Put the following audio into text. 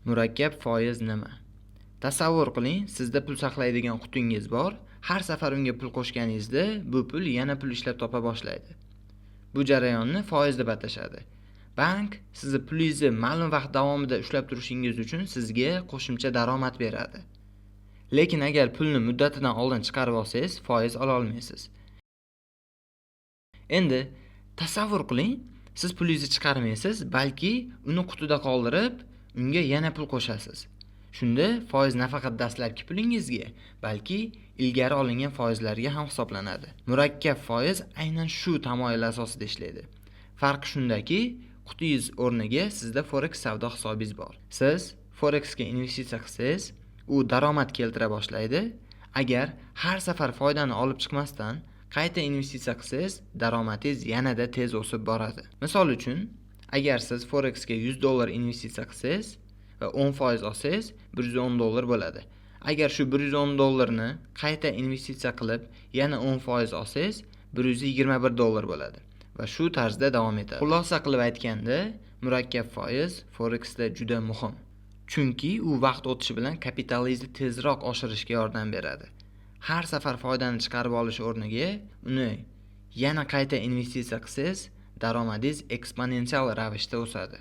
Murakkab foiz nima? Tasavvur qiling, sizda pul saqlaydigan qutingiz bor. Har safar unga pul qo'shganingizda, bu pul yana pul ishlab topa boshlaydi. Bu jarayonni foiz deb atashadi. Bank sizni pulingizni ma'lum vaqt davomida ushlab turishingiz uchun sizga qo'shimcha daromad beradi. Lekin agar pulni muddatidan oldin chiqarib olsangiz, foiz ola olmaysiz. Endi tasavvur qiling, siz pulingizni chiqarmaysiz, balki uni qutida qoldirib, unga yana pul qo'shasiz. Shunda foiz nafaqat dastlabki pulingizga, balki ilgari olingan foizlarga ham hisoblanadi. Murakkab foiz aynan shu tamoyil asosida ishlaydi. Farqi shundaki, qutingiz o'rniga sizda forex savdo hisobingiz bor. Siz forexga investitsiya qilsangiz, u daromad keltira boshlaydi. Agar har safar foydani olib chiqmasdan qayta investitsiya qilsangiz, daromadingiz yanada tez o'sib boradi. Misol uchun, agar siz forexga $100 investitsiya qilsangiz va 10% olsangiz, $110 bo'ladi. Agar shu $110 ni qayta investitsiya qilib, yana 10% olsangiz, $121 bo'ladi va shu tarzda davom etadi. Xulosa qilib aytganda, murakkab foiz forexda juda muhim. Chunki u vaqt o'tishi bilan kapitalingizni tezroq oshirishga yordam beradi. Har safar foydani chiqarib olish o'rniga, uni yana qayta investitsiya qilsangiz, daromadingiz eksponensial ravishda o'sadi.